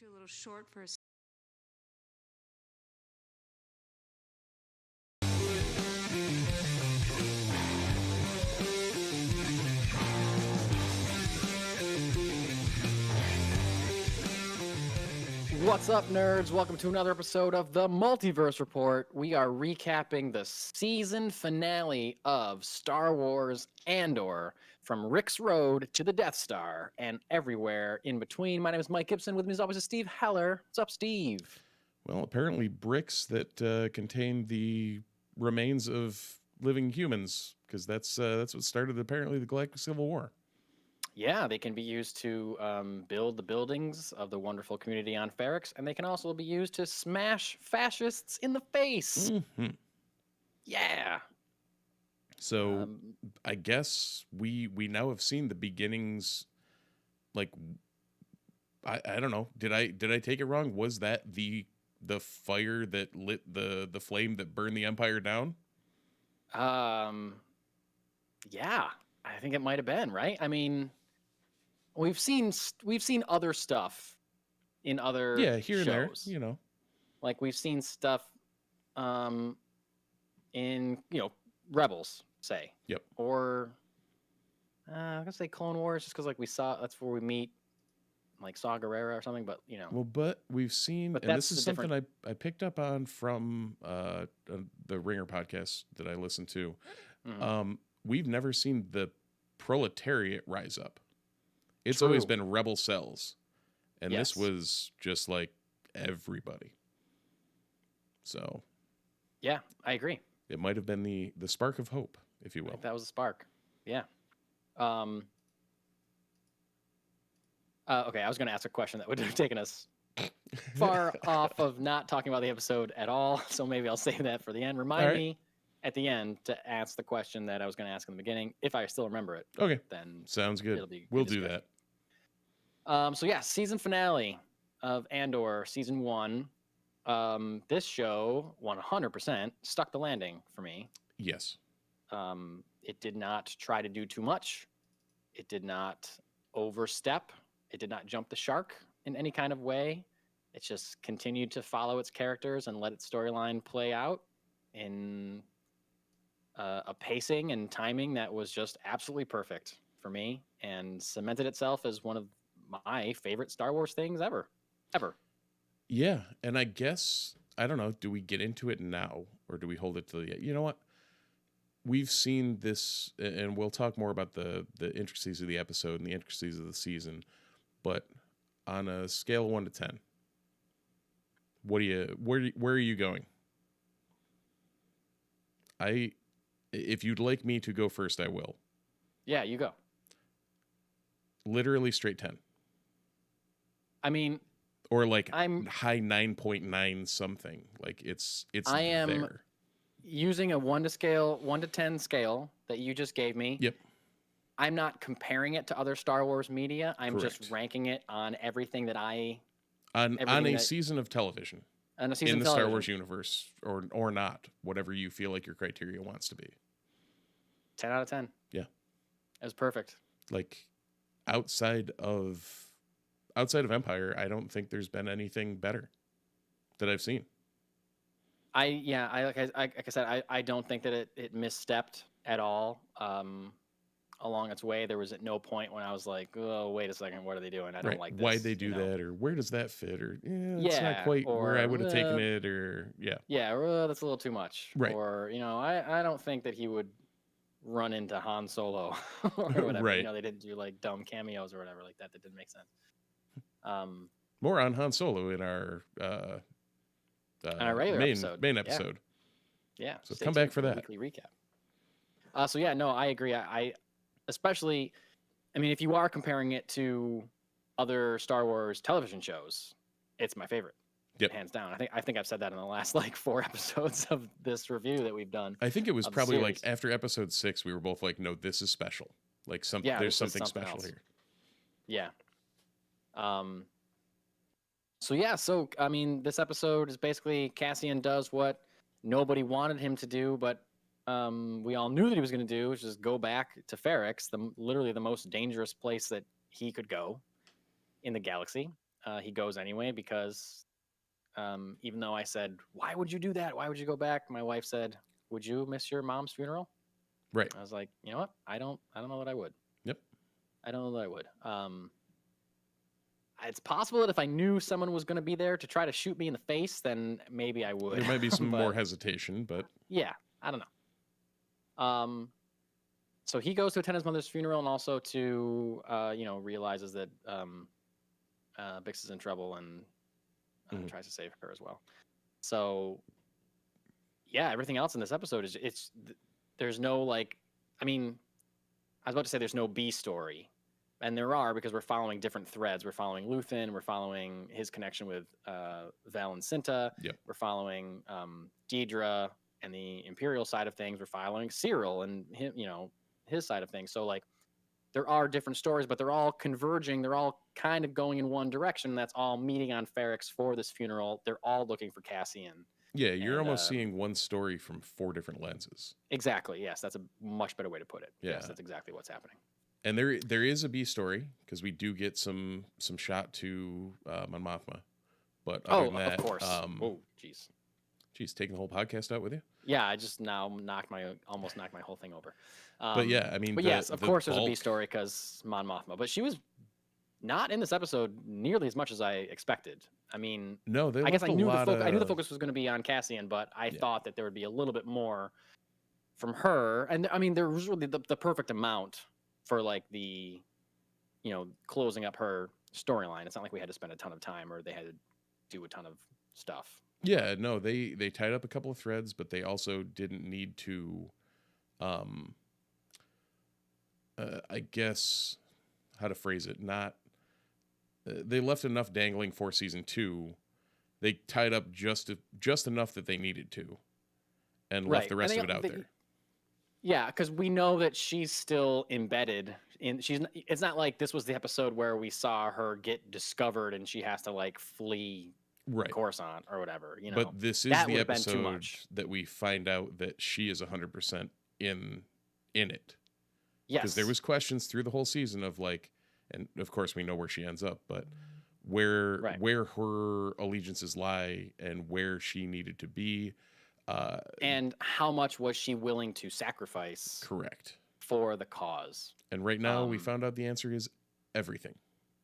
a little short for a What's up, nerds? Welcome to another episode of the Multiverse Report. We are recapping the season finale of Star Wars Andor, from Rick's Road to the Death Star and everywhere in between. My name is Mike Gibson. With me, as always, is Steve Heller. What's up, Steve? Well, apparently bricks that contain the remains of living humans, because that's what started apparently the Galactic Civil War. Yeah, they can be used to build the buildings of the wonderful community on Ferrix, and they can also be used to smash fascists in the face. Mm-hmm. Yeah. So I guess we now have seen the beginnings. Like, I don't know. Did I take it wrong? Was that the fire that lit the flame that burned the Empire down? Yeah, I think it might have been, right? I mean, we've seen other stuff in other Here shows. and there, Like we've seen stuff in, Rebels, say. Yep. Or I'm gonna say Clone Wars, just because like we saw that's where we meet like Saw Gerrera or something, but Well, but we've seen, But and this that's is a something I picked up on from the Ringer podcast that I listen to. Mhm. We've never seen the proletariat rise up. It's True. always been rebel cells, and Yes. this was just like everybody. So Yeah, I agree. it might have been the spark of hope, if you I will. think that was a spark. Yeah. Okay, I was going to ask a question that would have taken us far off of not talking about the episode at all, so maybe I'll save that for the end. Remind me at the end to ask the question that I was going to ask in the beginning. If I still remember it, Okay, then sounds good. it'll be We'll good do discussion. that. So yeah, season finale of Andor, season 1. This show 100% stuck the landing for me. Yes. It did not try to do too much. It did not overstep. It did not jump the shark in any kind of way. It just continued to follow its characters and let its storyline play out in a pacing and timing that was just absolutely perfect for me, and cemented itself as one of my favorite Star Wars things ever. Yeah, and I guess, I don't know, do we get into it now or do we hold it till the end? You know what? We've seen this, and we'll talk more about the intricacies of the episode and the intricacies of the season, but on a scale of 1 to 10, where are you going? If you'd like me to go first, I will. Yeah, you go. Literally straight 10. I mean, or like I'm high 9.9 something. Like it's I am there. Using a 1 to 10 scale that you just gave me. Yep. I'm not comparing it to other Star Wars media. I'm Correct. just ranking it on everything that on a season of television. On a season in the of television. Star Wars universe, or not, whatever you feel like your criteria wants to be. 10 out of 10. Yeah. It was perfect. Like outside of Empire, I don't think there's been anything better that I've seen. Like I said, I don't think that it misstepped at all. Along its way, there was at no point when I was like, oh, wait a second, what are they doing? I don't like this. Why'd they do that? Or where does that fit? Or it's not quite where I would have taken it. Or that's a little too much. Right. Or I don't think that he would run into Han Solo or whatever. Right. They didn't do like dumb cameos or whatever like that. That didn't make sense. More on Han Solo in our regular main episode. Yeah. So come back for that weekly recap. I agree. I especially, I mean, if you are comparing it to other Star Wars television shows, it's my favorite. Yep. Hands down. I think I've said that in the last like 4 episodes of this review that we've done. I think it was probably like after episode 6, we were both like, no, this is special. Like there's something special else. here. Yeah. So I mean, this episode is basically Cassian does what nobody wanted him to do, but we all knew that he was going to do, which is go back to Ferrix, literally the most dangerous place that he could go in the galaxy. he goes anyway because even though I said, "Why would you do that? Why would you go back?" My wife said, "Would you miss your mom's funeral?" Right. I was like, "You know what? I don't know that I would. Yep. I don't know that I would." It's possible that if I knew someone was going to be there to try to shoot me in the face, then maybe I would. There might be some more But hesitation, but yeah, I don't know. So he goes to attend his mother's funeral and also to, realizes that Bix is in trouble and mhm. tries to save her as well. So yeah, everything else in this episode there's no like, I mean, I was about to say there's no B story, and there are because we're following different threads. We're following Luthen. We're following his connection with Val and Cinta. Yep. We're following Deidre and the Imperial side of things. We're following Cyril and him, his side of things. So like, there are different stories, but they're all converging. They're all kind of going in one direction. That's all meeting on Ferrix for this funeral. They're all looking for Cassian. Yeah, you're And almost seeing one story from 4 different lenses. exactly, yes, that's a much better way to put it. Yeah. Yes, that's exactly what's happening. And there is a B story because we do get some shot to Mon Mothma, but other than that, of course. Oh, jeez. Geez, taking the whole podcast out with you. Yeah, I just now almost knocked my whole thing over. But yeah, I mean, but yes, of course, there's a B story because Mon Mothma, but she was not in this episode nearly as much as I expected. I mean, No, they I guess left I a knew lot I knew the of- focus was going to be on Cassian, but I Yeah. thought that there would be a little bit more from her. And I mean, there was really the perfect amount for like the, closing up her storyline. It's not like we had to spend a ton of time or they had to do a ton of stuff. Yeah, no, they tied up a couple of threads, but they also didn't need to, I guess, how to phrase it, not. They left enough dangling for season 2. They tied up just enough that they needed to, and left the rest of it out there. Yeah, because we know that she's still embedded in. It's not like this was the episode where we saw her get discovered and she has to like flee Right. Coruscant or whatever. But this is that the would've been too episode much. that we find out that she is 100% in it. Yes, Because there was questions through the whole season of like, and of course we know where she ends up, but where her allegiances lie and where she needed to be. And how much was she willing to sacrifice? Correct. For the cause. And right now we found out the answer is everything.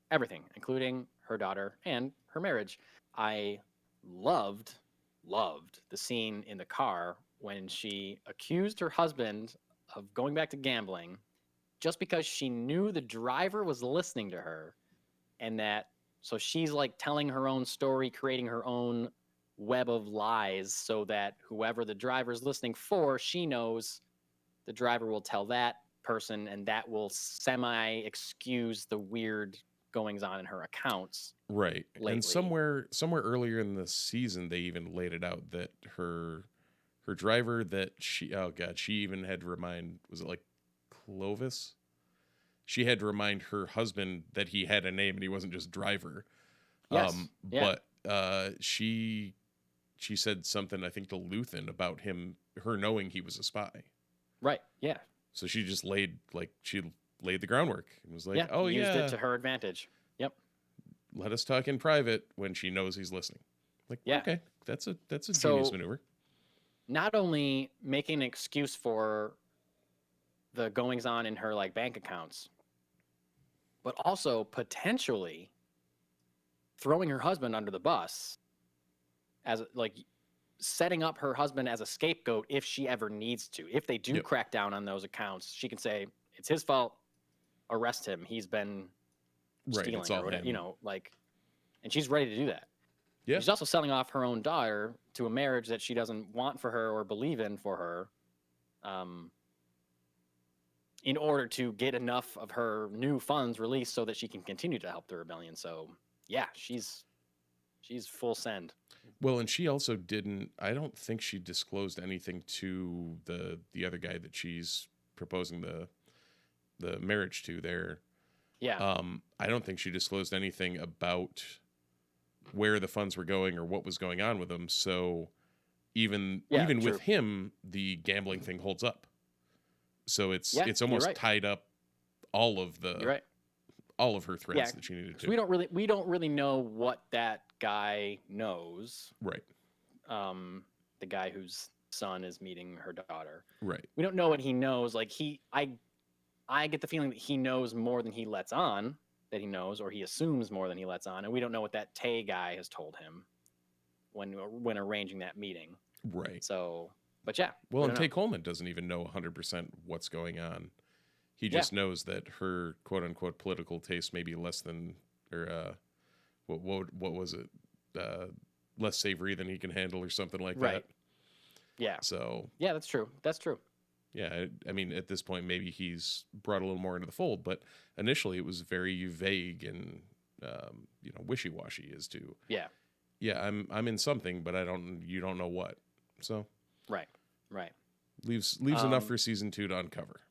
Everything, including her daughter and her marriage. I loved the scene in the car when she accused her husband of going back to gambling just because she knew the driver was listening to her, and so she's like telling her own story, creating her own web of lies so that whoever the driver's listening for, she knows the driver will tell that person, and that will semi-excuse the weird goings on in her accounts. Right. Lately. And somewhere earlier in the season they even laid it out that her driver that she even had to remind, was it like Clovis? She had to remind her husband that he had a name and he wasn't just driver. Yes. But she said something, I think, to Luthen about her knowing he was a spy. Right. Yeah. So she just laid the groundwork and was like, used it to her advantage. Yep. Let us talk in private when she knows he's listening. Like, okay, that's a genius maneuver. Not only making an excuse for the goings on in her like bank accounts, but also potentially throwing her husband under the bus as like setting up her husband as a scapegoat if she ever needs to. If they do crack down on those accounts, she can say it's his fault. Arrest him. He's been stealing or whatever, and she's ready to do that. Yeah. She's also selling off her own daughter to a marriage that she doesn't want for her or believe in for her, in order to get enough of her new funds released so that she can continue to help the rebellion. So yeah, she's full send. Well, and she also I don't think she disclosed anything to the other guy that she's proposing the marriage to there. Yeah. I don't think she disclosed anything about where the funds were going or what was going on with them. So even with him, the gambling thing holds up. So it's almost tied up all of the all of her threads Yeah, that she needed 'cause to. we don't really know what that guy knows. Right. The guy whose son is meeting her daughter. Right. We don't know what he knows. Like I get the feeling that he knows more than he lets on that he knows, or he assumes more than he lets on, and we don't know what that Tay guy has told him when arranging that meeting. Right. So, but yeah. Well, we and don't Tay know. Coleman doesn't even know 100% what's going on. He just knows that her quote unquote political taste may be less than, or what was it? Less savory than he can handle, or something like Right. that. Yeah. So Yeah, that's true. That's true. yeah, I mean, at this point, maybe he's brought a little more into the fold, but initially it was very vague and wishy washy as to Yeah. I'm in something, but you don't know what. So Right. Right. leaves enough for season 2 to uncover.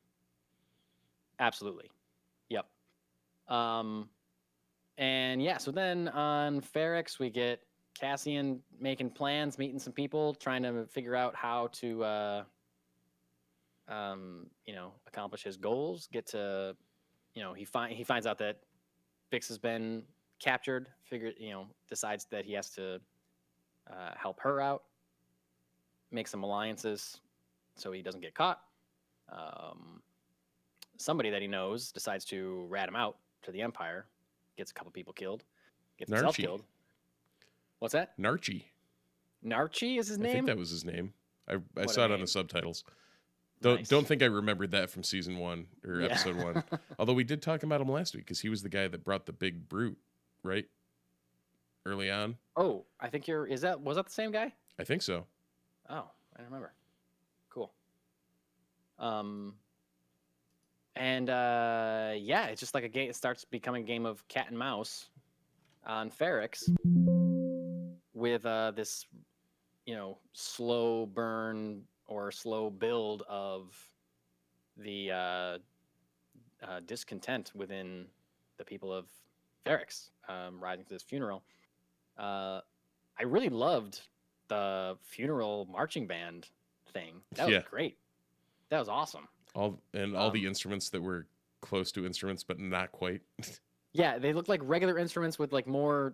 Absolutely. Yep. And yeah, so then on Ferrix, we get Cassian making plans, meeting some people, trying to figure out how to, accomplish his goals. Get to, he finds out that Vix has been captured. Decides that he has to help her out, make some alliances, so he doesn't get caught. Somebody that he knows decides to rat him out to the Empire, gets a couple people killed, gets himself Narchi. killed. What's that? Narchi. Narchi is his I name? think that was his name. I What saw a it on name. the subtitles. Nice. Don't think I remembered that from season 1 or episode 1. Although we did talk about him last week because he was the guy that brought the big brute, right? Early on. Oh, I think was that the same guy? I think so. Oh, I don't remember. Cool. And yeah, it's just like a game. It starts becoming a game of cat and mouse on Ferrix with this, slow burn or slow build of the discontent within the people of Ferrix, rising to this funeral. I really loved the funeral marching band thing. That was great. That was awesome. All the instruments that were close to instruments, but not quite. Yeah, they looked like regular instruments with like more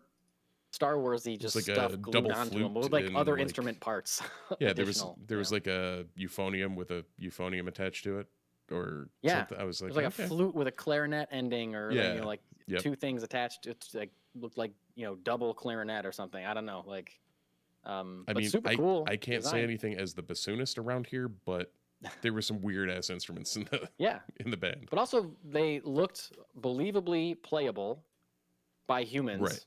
Star Warsy just like stuff a glued double onto them, flute with like and, other like- instrument parts. Yeah, additional, there was like a euphonium with a euphonium attached to it, or something. I was it like, was like okay. a flute with a clarinet ending, or Yep. two things attached. It's like looked like double clarinet or something. I don't know, like. I But mean, super cool. I can't say design. anything as the bassoonist around here, but there were some weird ass instruments in the in the band. But also they looked believably playable by humans, Right.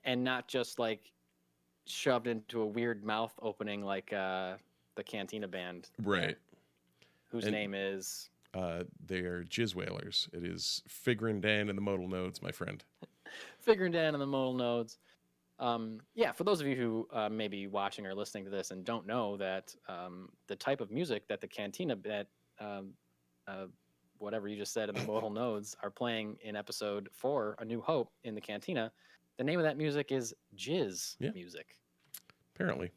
and not just like shoved into a weird mouth opening like the Cantina band, Right. whose name is. They are jizz whalers. It is Figrin Dan and the modal nodes, my friend. Figuring down on the modal nodes. Yeah, for those of you who may be watching or listening to this and don't know that the type of music that the Cantina, that whatever you just said in the modal nodes are playing in episode 4, A New Hope, in the Cantina, the name of that music is jizz music. Apparently.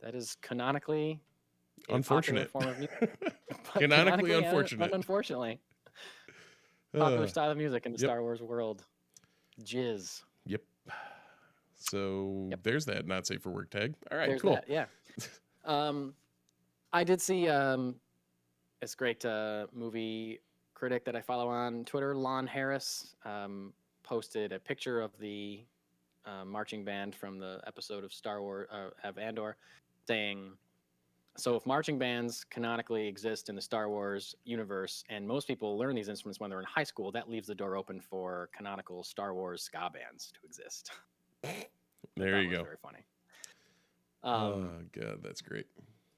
That is canonically a unfortunate popular form of music. Canonically unfortunate. Unfortunately. Popular style of music in the Star Wars world. Jizz. Yep. So there's that not safe for work tag. All right, there's cool. That, yeah. I did see this great movie critic that I follow on Twitter, Lon Harris, posted a picture of the marching band from the episode of Star Wars of Andor, saying, so if marching bands canonically exist in the Star Wars universe, and most people learn these instruments when they're in high school, that leaves the door open for canonical Star Wars ska bands to exist. There you go. Very funny. Oh god, that's great.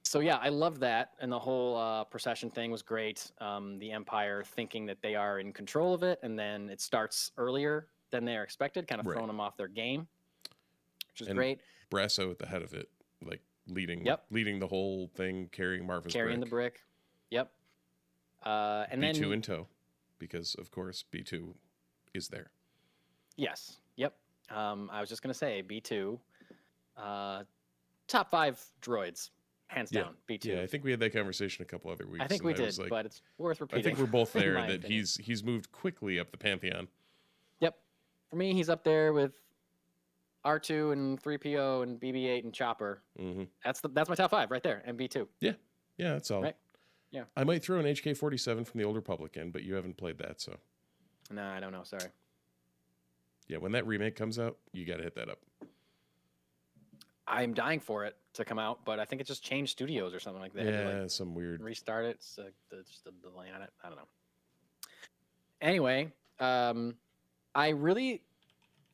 So yeah, I love that, and the whole procession thing was great. The Empire thinking that they are in control of it, and then it starts earlier than they are expected, kind of throwing them off their game, which is great. Brasso at the head of it, like leading the whole thing, carrying Marva's the brick. Yep. And B2 then in tow, because of course B2 is there. Yes. Yep. I was just gonna say B2, top 5 droids, hands down. B2. Yeah, I think we had that conversation a couple other weeks. I think we did, but it's worth repeating. I think we're both there. That opinion. he's moved quickly up the pantheon. For me, he's up there with R2 and 3PO and BB-8 and Chopper. Mm-hmm. That's my top 5 right there. And B2. Yeah, that's all. Right? Yeah. I might throw an HK-47 from the Old Republic in, but you haven't played that, so. No, I don't know. Sorry. Yeah, when that remake comes out, you got to hit that up. I'm dying for it to come out, but I think it just changed studios or something like that. Yeah, some weird. Restart it. So just a delay on it. I don't know. Anyway, I really,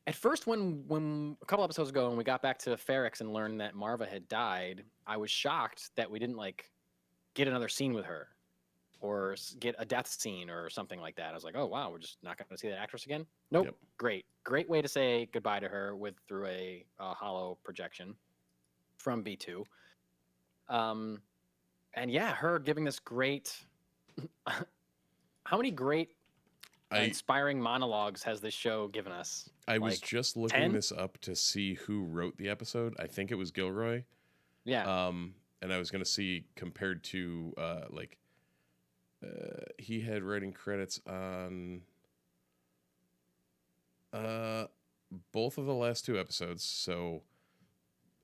at first, when a couple episodes ago, when we got back to Ferrix and learned that Marva had died, I was shocked that we didn't like get another scene with her, or get a death scene or something like that. I was like, oh wow, we're just not going to see that actress again. Nope. Yep. Great way to say goodbye to her through a hollow projection from B2. And yeah, her giving this great. How many great inspiring monologues has this show given us? I was just looking this up to see who wrote the episode. I think it was Gilroy. Yeah. And I was going to see compared to he had writing credits on both of the last 2 episodes, so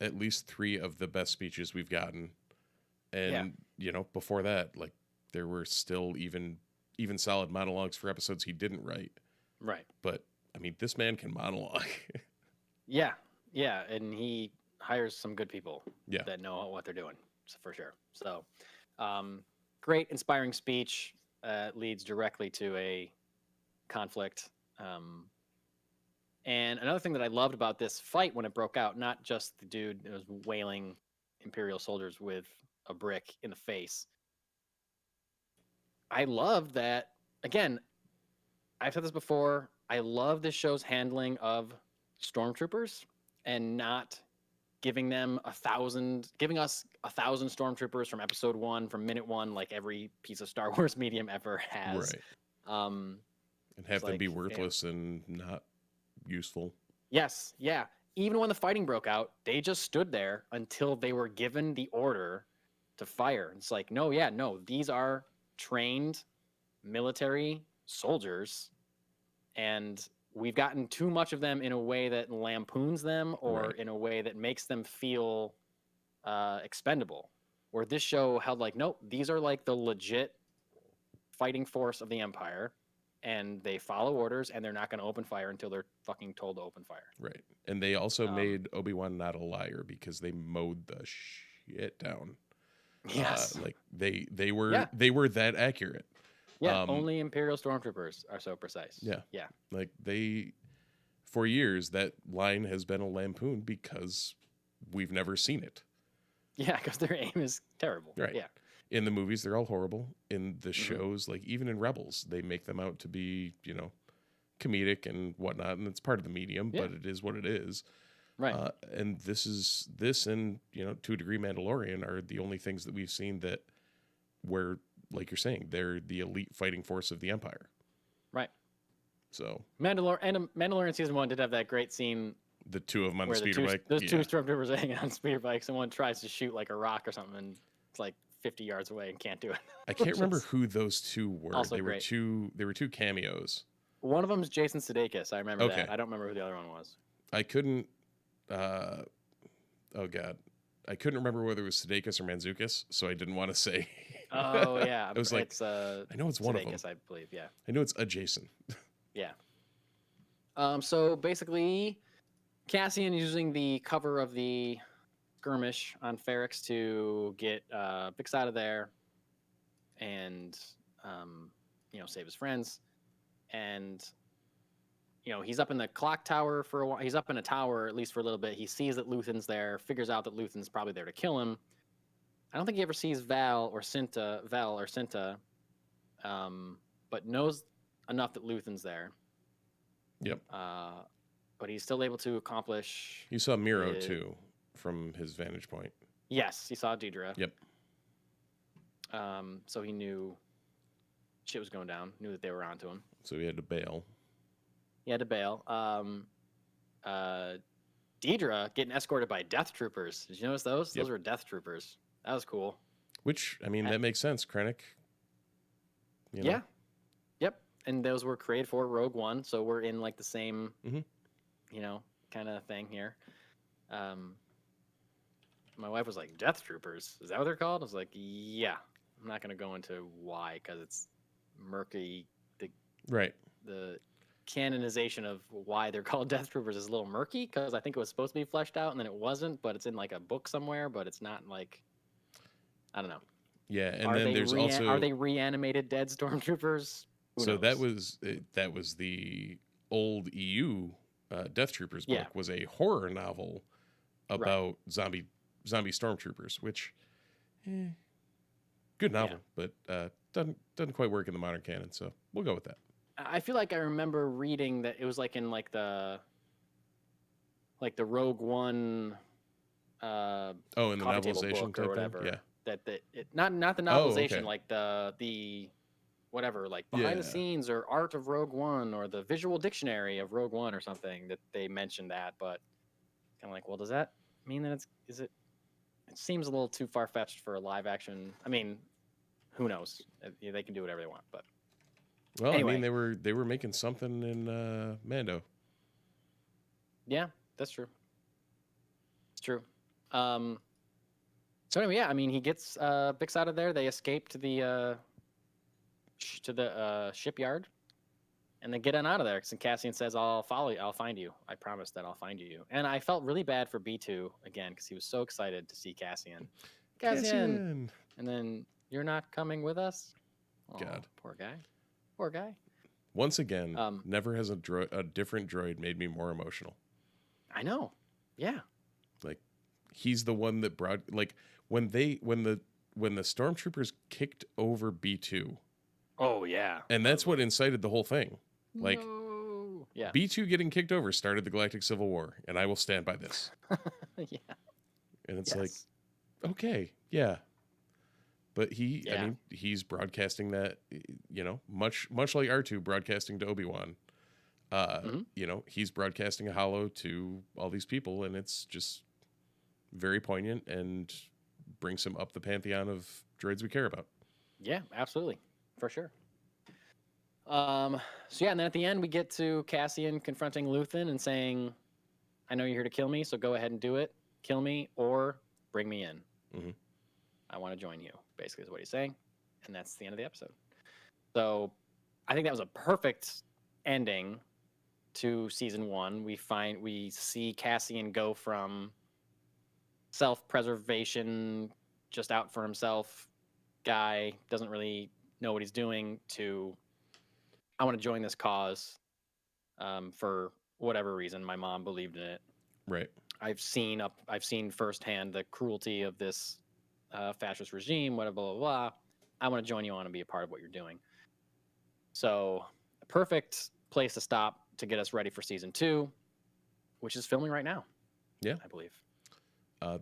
at least 3 of the best speeches we've gotten. And before that, like, there were still even solid monologues for episodes he didn't write. Right. But I mean, this man can monologue. Yeah, and he hires some good people that know what they're doing, for sure. So, great, inspiring speech leads directly to a conflict. And another thing that I loved about this fight when it broke out, not just the dude that was wailing Imperial soldiers with a brick in the face. I love that, again, I've said this before, I love this show's handling of stormtroopers and not giving us 1,000 stormtroopers from episode 1, from minute 1, like every piece of Star Wars medium ever has. Right. And have them be worthless and not useful. Yes, yeah. Even when the fighting broke out, they just stood there until they were given the order to fire. It's like, no, these are trained military soldiers, and we've gotten too much of them in a way that lampoons them, or in a way that makes them feel expendable. Where this show held like, nope, these are like the legit fighting force of the Empire, and they follow orders, and they're not going to open fire until they're fucking told to open fire. Right. And they also made Obi-Wan not a liar because they mowed the shit down. Yes. Like they were that accurate. Yeah, only Imperial stormtroopers are so precise. Yeah. Yeah. Like for years, that line has been a lampoon because we've never seen it. Yeah, because their aim is terrible. Right. Yeah. In the movies, they're all horrible. In the shows, like even in Rebels, they make them out to be, comedic and whatnot, and it's part of the medium, but it is what it is. Right. And this and, to a degree, Mandalorian are the only things that we've seen that where, like you're saying, they're the elite fighting force of the Empire. Right. So Mandalorian season 1 did have that great scene. The 2 of them on the speeder bike. Those 2 stormtroopers are hanging on speeder bikes, and one tries to shoot like a rock or something, and it's like 50 yards away and can't do it. I can't remember who those 2 were. Also they were great. They were 2 cameos. One of them is Jason Sudeikis. I remember that. I don't remember who the other one was. I couldn't. Oh God, I couldn't remember whether it was Sudeikis or Mantzoukas, so I didn't want to say. Oh yeah, I was like, I know it's one Sudeikis, of them. I believe. Yeah. I know it's adjacent. Yeah. So basically, Cassian using the cover of the skirmish on Ferrix to get Bix out of there, and save his friends, and he's up in the clock tower for a while. He's up in a tower at least for a little bit. He sees that Luthen's there, figures out that Luthen's probably there to kill him. I don't think he ever sees Val or Cinta, but knows enough that Luthen's there. Yep. But he's still able to accomplish. You saw Miro too, from his vantage point. Yes, he saw Deidre. Yep. So he knew shit was going down. Knew that they were onto him. So he had to bail. He had to bail. Deidre getting escorted by death troopers. Did you notice those? Yep. Those were death troopers. That was cool. Which, I mean, that makes sense. Krennic. Yeah. Yep. and those were created for Rogue One, so we're in like the same, Mhm. kind of thing here. Um, my wife was like, Death Troopers, is that what they're called? I was like, yeah. I'm not gonna go into why because it's murky. Right. The canonization of why they're called Death Troopers is a little murky because I think it was supposed to be fleshed out and then it wasn't, but it's in like a book somewhere, but it's not like, I don't know. Yeah, and Are then they there's are also they reanimated dead stormtroopers? Who so that knows? was the old EU Death Troopers Yeah, book was a horror novel right. about zombie stormtroopers, which eh, good Yeah. novel, but doesn't quite work in the modern canon. So we'll go with that. I feel like I remember reading that it was like in like the Rogue One Oh, in the coffee table novelization book or type thing. whatever. Yeah. Not the Oh, novelization, okay. like the whatever, like behind the Yeah. scenes or art of Rogue One or the visual dictionary of Rogue One or something that they mentioned that, but kind of like, well, does that mean that is it? It seems a little too far fetched for a live action. I mean, who knows? They can do whatever they want, but Well, I mean, anyway, they were making something in Mando. yeah, that's true. It's true. Um, so anyway, yeah, I mean, he gets Bix out of there. They escape to the shipyard, and they get on out of there. And Cassian says, "I'll follow you. I'll find you. I promise that I'll find you." And I felt really bad for B2 again because he was so excited to see Cassian. Cassian, Cassian. and then you're not coming with us. Oh, God. poor guy. Poor guy. Once again, Um, never has a different droid made me more emotional. I know. Yeah. Like he's the one that brought like when the stormtroopers kicked over B2, Oh yeah. and I that's was what like, incited the whole thing. Like no. Yeah. B2 getting kicked over started the Galactic Civil War, and I will stand by this. Yeah. And it's like, Yes. okay, yeah. But I Yeah. mean, he's broadcasting that, much like R2 broadcasting to Obi-Wan. Hmm. He's broadcasting a hollow to all these people, and it's just very poignant and brings him up the pantheon of droids we care about. Yeah. Absolutely. For sure. So yeah, and then at the end we get to Cassian confronting Luthen and saying, "I know you're here to kill me, so go ahead and do it. Kill me or bring me in. Hmm. I want to join you." Basically, is what he's saying, and that's the end of the episode. So I think that was a perfect ending to season one. We see Cassian go from self-preservation, just out for himself guy, doesn't really know what he's doing, to I want to join this cause for whatever reason. My mom believed in it. Right. I've seen firsthand the cruelty of this fascist regime. Blah blah blah blah. I want to join you. I want to be a part of what you're doing. So, a perfect place to stop to get us ready for season two, which is filming right now. Yeah. I believe.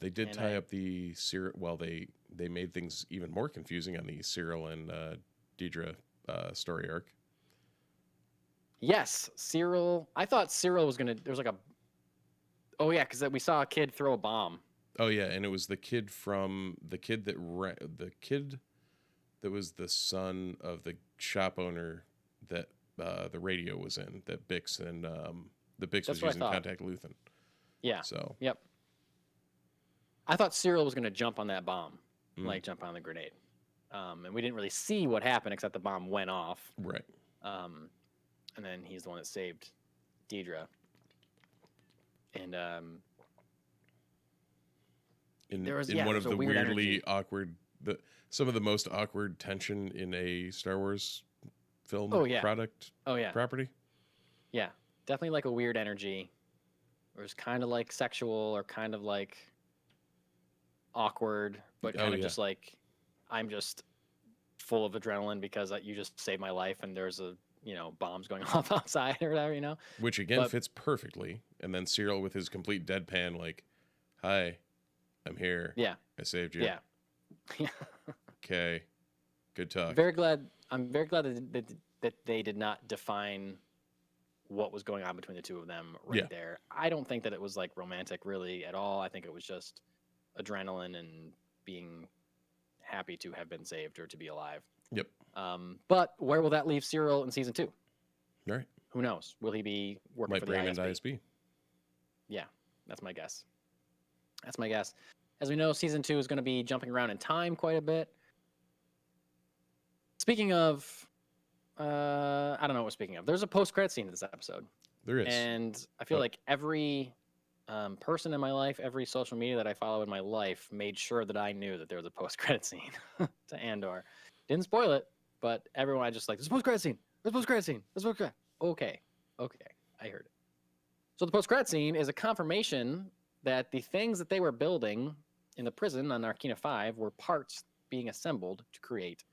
They did And tie up the Cyril. Well, they made things even more confusing on the Cyril and Deidre story arc. Yes, Cyril. I thought Cyril was gonna. There was like a. Oh yeah, because we saw a kid throw a bomb. Oh yeah, and it was the kid that was the son of the shop owner that the radio was in, that Bix and the Bix That's was what I using to thought. contact Luthen. Yeah. So Yep. I thought Cyril was gonna jump on that bomb, mm, like jump on the grenade. And we didn't really see what happened except the bomb went off. right. And then he's the one that saved Deidre. And there was In one there's of a the weird weirdly energy. awkward some of the most awkward tension in a Star Wars film Oh yeah. product Oh yeah. property. Yeah. Definitely like a weird energy. It was kind of like sexual or kind of like awkward, but Oh kind of yeah. just like I'm just full of adrenaline because you just saved my life and there's bombs going off outside or whatever. Which again But fits perfectly. And then Cyril with his complete deadpan, like, "Hi, I'm here. yeah, I saved you. yeah. Okay, good talk." I'm very glad that they did not define what was going on between the two of them right Yeah. there. I don't think that it was like romantic really at all. I think it was just adrenaline and being happy to have been saved or to be alive. Yep. But where will that leave Cyril in season 2? All right. Who knows? Will he be working Might for the bring him ISB? into ISB. Yeah, that's my guess. That's my guess. As we know, season 2 is going to be jumping around in time quite a bit. Speaking of, I don't know what we're speaking of. There's a post-credit scene in this episode. There is. And I feel like every person in my life, every social media that I follow in my life made sure that I knew that there was a post-credit scene to Andor. Didn't spoil it, but everyone I just like, there's a post-credit scene. There's a post-credit scene. There's a post-credit. Okay. I heard it. So the post-credit scene is a confirmation that the things that they were building in the prison on Narkina 5 were parts being assembled to create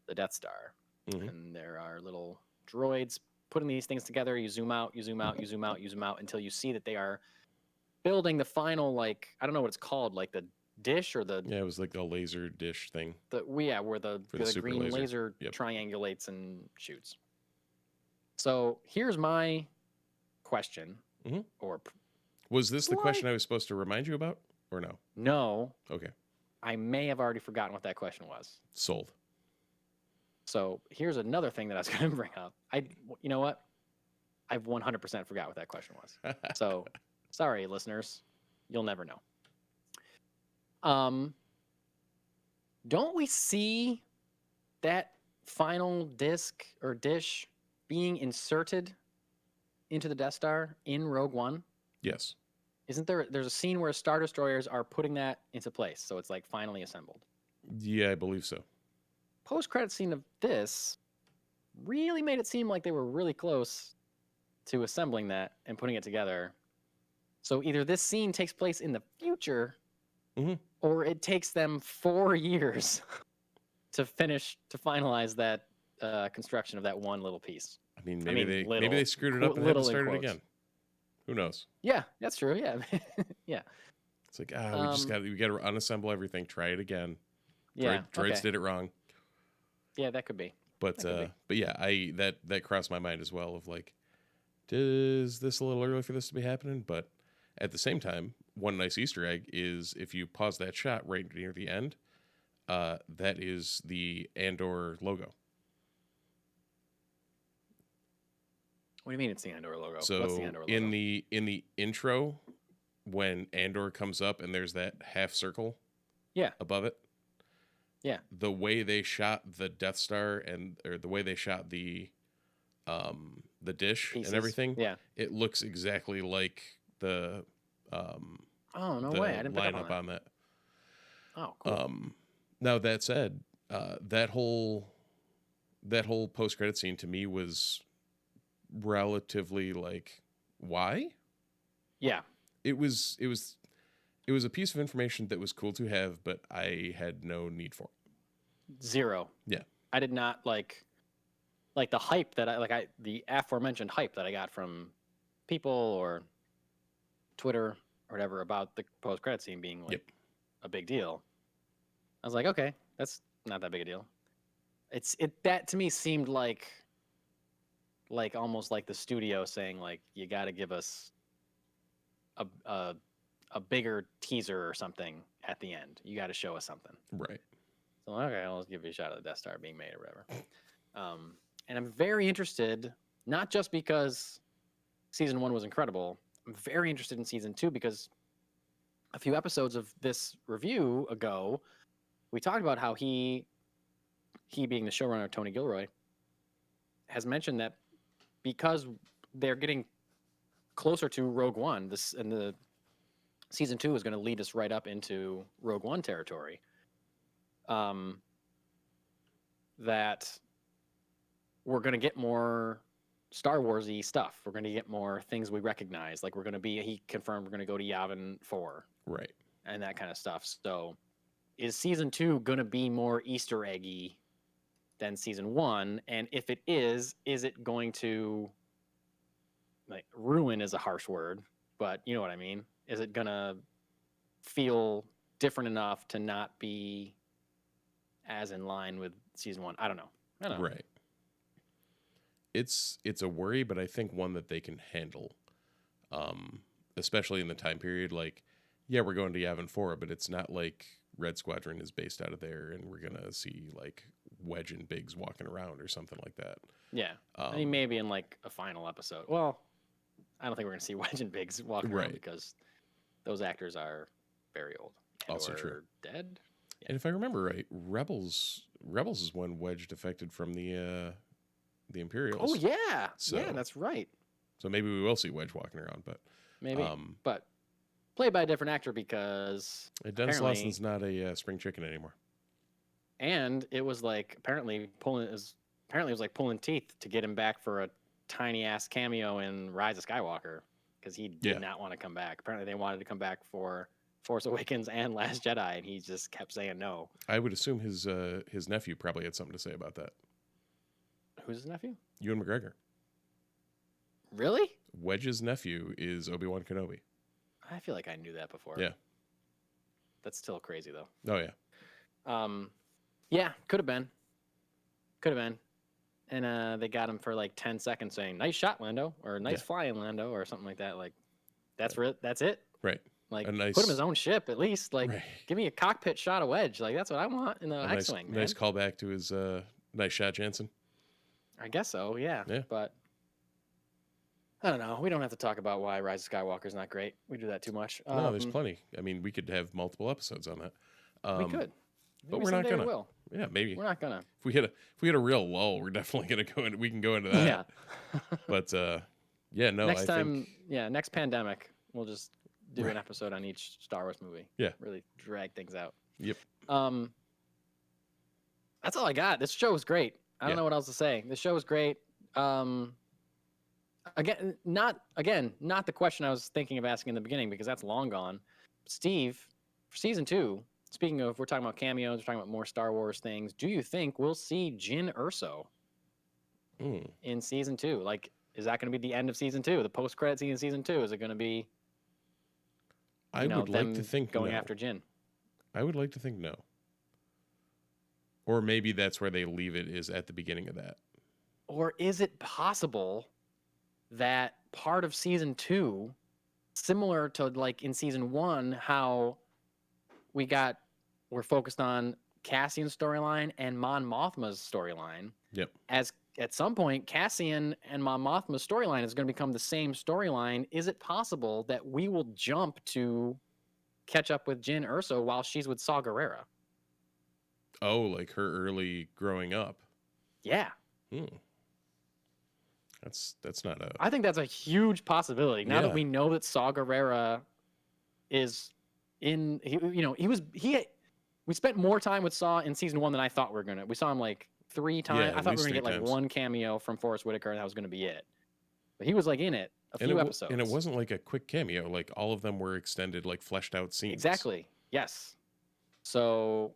the Death Star. Mhm. And there are little droids putting these things together. You zoom out, you zoom out, you zoom out, you zoom out until you see that they are building the final, like, I don't know what it's called, like the dish or the Yeah, it was like the laser dish thing. where the For the super green laser. laser Yep. triangulates and shoots. So here's my question, Mhm. or Was this the question I was supposed to remind you about, or no? no, Okay. I may have already forgotten what that question was. Sold. So here's another thing that I was going to bring up. You know what? I've 100% forgot what that question was. So sorry, listeners, you'll never know. Don't we see that final disc or dish being inserted into the Death Star in Rogue One? Yes. Isn't there's a scene where Star Destroyers are putting that into place, so it's like finally assembled. Yeah, I believe so. Post-credit scene of this really made it seem like they were really close to assembling that and putting it together. So either this scene takes place in the future, Mhm. or it takes them 4 years to finalize that construction of that one little piece. I mean, maybe little, they screwed it up and had to little in start it quotes. again. Who knows? Yeah, that's true. Yeah, yeah, It's like, we got to unassemble everything. Try it again. yeah. Droids Okay. did it wrong. Yeah, that could be. But yeah, that crossed my mind as well. Of like, is this a little early for this to be happening? But at the same time, one nice Easter egg is if you pause that shot right near the end, that is the Andor logo. What do you mean it's the Andor logo? So what's the Andor logo? in the intro, when Andor comes up and there's that half circle, above it, the way they shot the Death Star or the way they shot the dish Pieces. and everything, it looks exactly like the oh no the way, I didn't pick up lineup on that. On that. Oh, cool. Now that said, that whole post credit scene to me was relatively like, why? Yeah, it was a piece of information that was cool to have, but I had no need for it. Zero. Yeah, I did not like the hype that the aforementioned hype that I got from people or Twitter or whatever about the post credit scene being like a big deal. I was like, okay, that's not that big a deal. That to me seemed like almost like the studio saying like, you got to give us a bigger teaser or something at the end. You got to show us something. right. So okay, I'll give you a shot of the Death Star being made or whatever. And I'm very interested, not just because season 1 was incredible. I'm very interested in season 2 because a few episodes of this review ago, we talked about how he being the showrunner, Tony Gilroy, has mentioned that because they're getting closer to Rogue One, and the season 2 is going to lead us right up into Rogue One territory. That we're going to get more Star Wars-y stuff. We're going to get more things we recognize. Like he confirmed we're going to go to Yavin 4. Right. And that kind of stuff. So is season 2 going to be more Easter eggy than season 1? And if it is it going to, like, ruin is a harsh word, but you know what I mean? Is it going to feel different enough to not be as in line with season 1? I don't know. Right. It's a worry, but I think one that they can handle, especially in the time period. Like, yeah, we're going to Yavin 4, but it's not like Red Squadron is based out of there, and we're gonna see like Wedge and Biggs walking around or something like that. Yeah. I mean, maybe in like a final episode. Well, I don't think we're going to see Wedge and Biggs walking around Right. because those actors are very old. Also or true. Dead. Yeah. And if I remember right, Rebels is when Wedge defected from the Imperials. Oh yeah, So- yeah, that's right. So maybe we will see Wedge walking around, but Maybe, but played by a different actor because Dennis apparently- Lawson's not a spring chicken anymore. and it was like apparently it was like pulling teeth to get him back for a tiny ass cameo in Rise of Skywalker because he did not want to come back. Apparently they wanted to come back for Force Awakens and Last Jedi, and he just kept saying no. I would assume his nephew probably had something to say about that. Who's his nephew? Ewan McGregor. Really? Wedge's nephew is Obi-Wan Kenobi. I feel like I knew that before. Yeah. That's still crazy though. Oh yeah. Yeah, could have been. And they got him for like 10 seconds saying, "Nice shot, Lando," or "Nice flying, Lando," or something like that. Like, that's it. Right. Like, A nice- put him his own ship at least. Like, Right. give me a cockpit shot of Wedge. Like, that's what I want in the A X-wing, man. nice callback to his nice shot, Jansen. I guess so. Yeah. Yeah. But I don't know. We don't have to talk about why Rise of Skywalker is not great. We do that too much. No, there's plenty. I mean, we could have multiple episodes on that. We could. but Maybe we're not someday we gonna. will. Yeah, maybe. We're not gonna. If we hit a real lull, we're definitely gonna go in. We can go into that. Yeah. But yeah, no. Next I time, think next pandemic, we'll just do Right. an episode on each Star Wars movie. Yeah. Really drag things out. Yep. That's all I got. This show was great. I don't Yeah. know what else to say. This show was great. Not the question I was thinking of asking in the beginning because that's long gone. Steve, for season 2, speaking of, we're talking about cameos, we're talking about more Star Wars things. Do you think we'll see Jyn Erso in season 2? Like, is that going to be the end of season 2? The post-credit scene in season 2? Is it going to be? I would like to them think going no. after Jyn. I would like to think no. Or maybe that's where they leave it, is at the beginning of that. Or is it possible that part of season 2, similar to like in season 1, how we're focused on Cassian's storyline and Mon Mothma's storyline. Yep. As at some point, Cassian and Mon Mothma's storyline is going to become the same storyline. Is it possible that we will jump to catch up with Jyn Erso while she's with Saw Gerrera? Oh, like her early growing up. Yeah. That's not a. I think that's a huge possibility. Now that Yeah. we know that Saw Gerrera is in, we spent more time with Saw in season 1 than I thought we were gonna. We saw him like 3 times. Yeah, I at thought we least were gonna get 3 like times. one cameo from Forrest Whitaker, and that was gonna be it. But he was like in it a few episodes. And it wasn't like a quick cameo. Like all of them were extended, like fleshed out scenes. Exactly. Yes. So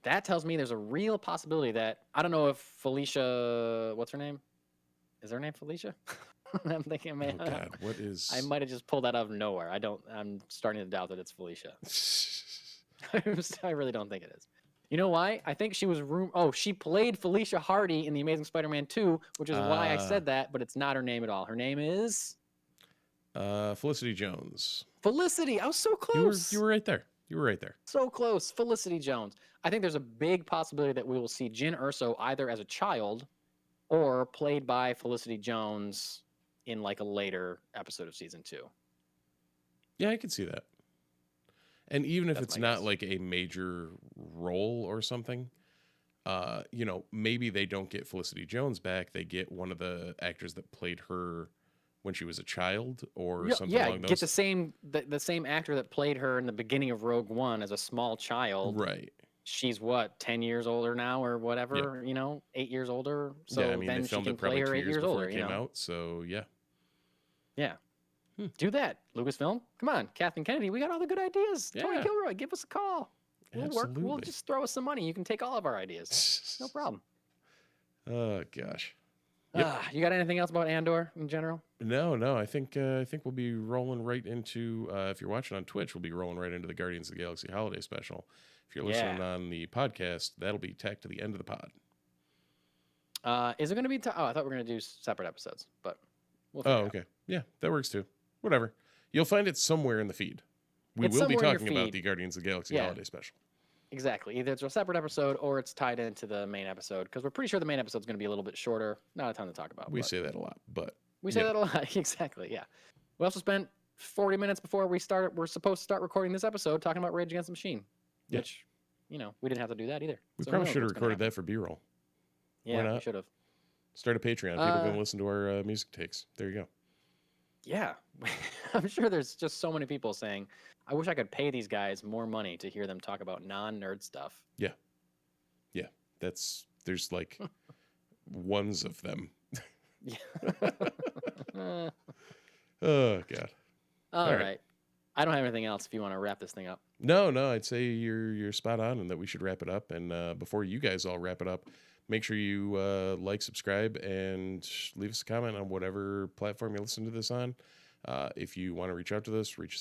that tells me there's a real possibility that I don't know if Felicia, what's her name? Is her name Felicia? I'm thinking, man. Oh God, what is? I might have just pulled that out of nowhere. I'm starting to doubt that it's Felicia. I really don't think it is. You know why? I think she was she played Felicia Hardy in The Amazing Spider-Man 2, which is why I said that, but it's not her name at all. Her name is Felicity Jones. Felicity. I was so close. You were right there. You were right there. So close. Felicity Jones. I think there's a big possibility that we will see Jyn Erso either as a child or played by Felicity Jones in like a later episode of season 2. Yeah, I could see that. And even if That's it's my not guess. like a major role or something, maybe they don't get Felicity Jones back. They get one of the actors that played her when she was a child or something along those. Get the same actor that played her in the beginning of Rogue One as a small child. Right. She's what, 10 years older now or whatever, 8 years older. So yeah, I mean, then they she filmed can it probably play her 2 8 years years before older. it came out. So yeah. Yeah. Do that, Lucasfilm. Come on, Kathleen Kennedy. We got all the good ideas. Tony Yeah. Gilroy, give us a call. We'll work. We'll Absolutely. just throw us some money. You can take all of our ideas. No problem. Oh gosh. Yep. You got anything else about Andor in general? No. I think we'll be rolling right into. If you're watching on Twitch, we'll be rolling right into the Guardians of the Galaxy holiday special. If you're listening on the podcast, that'll be tacked to the end of the pod. Is it going to be? I thought we were going to do separate episodes, but we'll Oh, figure it out. okay. Yeah, that works too. Whatever. You'll find it somewhere in the feed. We It's will be somewhere in your talking about feed. the Guardians of the Galaxy Yeah. holiday special. Exactly. Either it's a separate episode or it's tied into the main episode because we're pretty sure the main episode's going to be a little bit shorter. Not a ton to talk about, We but say that a lot, but we say that a lot. Exactly. Yeah. We also spent 40 minutes before we're supposed to start recording this episode talking about Rage Against the Machine, Yeah. which, we didn't have to do that either. We So who probably knows should have what's gonna recorded happen. that for B-roll. Yeah, not? we should have. Start a Patreon. People can listen to our music takes. There you go. Yeah. I'm sure there's just so many people saying, I wish I could pay these guys more money to hear them talk about non-nerd stuff. Yeah. Yeah. There's like ones of them. Yeah. Oh, God. All right. I don't have anything else if you want to wrap this thing up. No, I'd say you're spot on and that we should wrap it up. And before you guys all wrap it up, make sure you like, subscribe, and leave us a comment on whatever platform you listen to this on. If you want to reach out to us, reach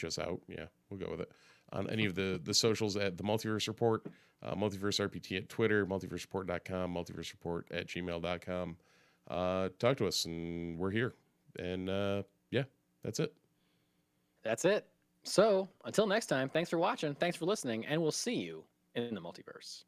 us out. Yeah, we'll go with it. On any of the socials at the Multiverse Report, Multiverse RPT at Twitter, multiverseport.com, multiverseport@gmail.com. Talk to us, and we're here. And yeah, that's it. That's it. So until next time, thanks for watching, thanks for listening, and we'll see you in the multiverse.